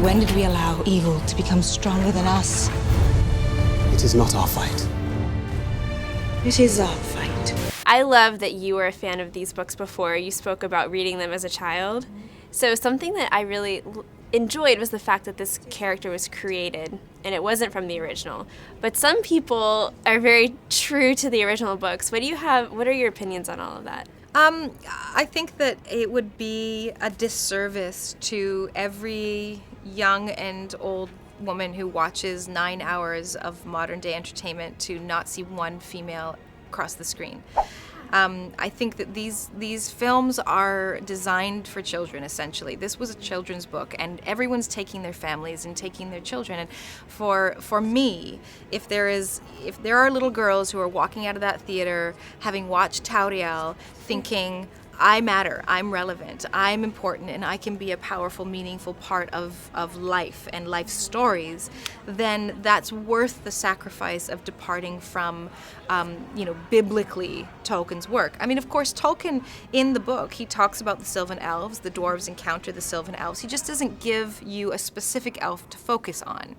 When did we allow evil to become stronger than us? It is not our fight. It is our fight. I love that you were a fan of these books before. You spoke about reading them as a child. So something that I really enjoyed was the fact that this character was created and it wasn't from the original. But some people are very true to the original books. What are your opinions on all of that? I think that it would be a disservice to every young and old woman who watches 9 hours of modern day entertainment to not see one female across the screen. I think that these films are designed for children, essentially. This was a children's book, and everyone's taking their families and taking their children. And for me, if there are little girls who are walking out of that theater having watched Tauriel, thinking, I matter, I'm relevant, I'm important, and I can be a powerful, meaningful part of life and life stories, then that's worth the sacrifice of departing from, biblically Tolkien's work. I mean, of course, Tolkien, in the book, he talks about the Sylvan Elves, the dwarves encounter the Sylvan Elves. He just doesn't give you a specific elf to focus on.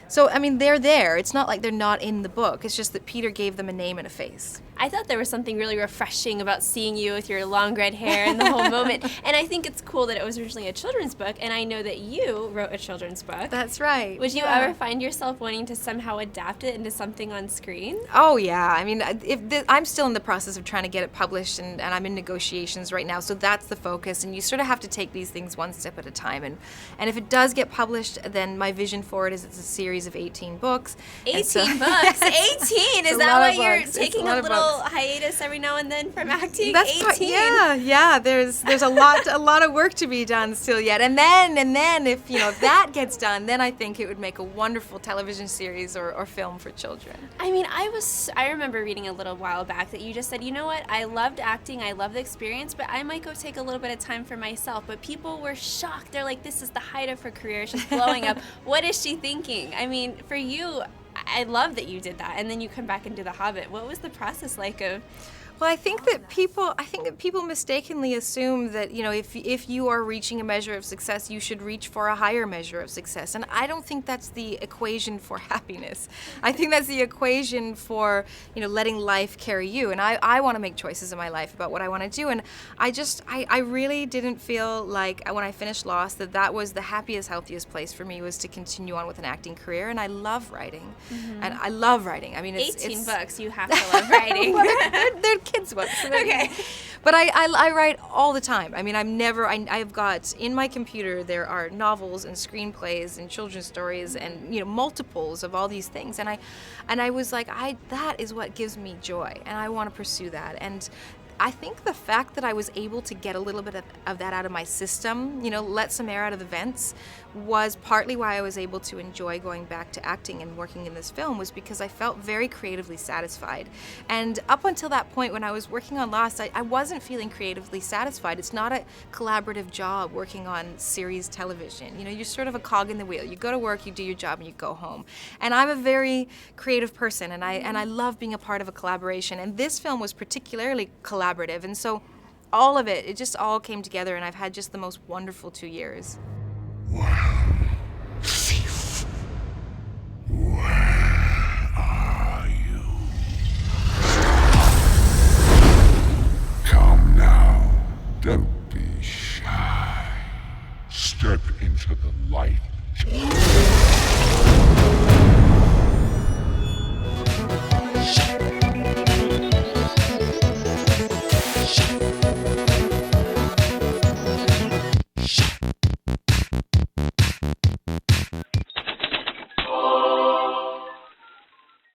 So, I mean, they're there. It's not like they're not in the book. It's just that Peter gave them a name and a face. I thought there was something really refreshing about seeing you with your long red hair and the whole moment. And I think it's cool that it was originally a children's book, and I know that you wrote a children's book. That's right. Would you ever find yourself wanting to somehow adapt it into something on screen? Oh, yeah. I mean, I'm still in the process of trying to get it published, and I'm in negotiations right now, so that's the focus. And you sort of have to take these things one step at a time. And if it does get published, then my vision for it is it's a series of 18 books. 18 books? 18? Is that why you're taking a little hiatus every now and then from acting? That's 18? Yeah. There's a lot of work to be done still yet. And then if that gets done, then I think it would make a wonderful television series or film for children. I mean, I remember reading a little while back that you just said, you know what, I loved acting, I love the experience, but I might go take a little bit of time for myself. But people were shocked. They're like, this is the height of her career. She's blowing up. What is she thinking? I mean, for you, I love that you did that, and then you come back and do The Hobbit. What was the process like of? Well, I think that people mistakenly assume that, if you are reaching a measure of success, you should reach for a higher measure of success. And I don't think that's the equation for happiness. I think that's the equation for, letting life carry you. And I want to make choices in my life about what I want to do. And I really didn't feel like when I finished Lost that was the happiest, healthiest place for me was to continue on with an acting career. And I love writing. Mm-hmm. And I love writing. I mean, 18 books, you have to love writing. Well, they're kids' books. Okay. But I write all the time. I mean, I've got, in my computer, there are novels and screenplays and children's stories and, multiples of all these things. And I was like, that is what gives me joy, and I want to pursue that. And I think the fact that I was able to get a little bit of that out of my system, let some air out of the vents, was partly why I was able to enjoy going back to acting and working in this film, was because I felt very creatively satisfied. And up until that point when I was working on Lost, I wasn't feeling creatively satisfied. It's not a collaborative job working on series television. You're sort of a cog in the wheel. You go to work, you do your job, and you go home. And I'm a very creative person, and I love being a part of a collaboration. And this film was particularly collaborative, and so all of it just all came together, and I've had just the most wonderful 2 years. Thief, where are you? Come now, don't be shy. Step into the light.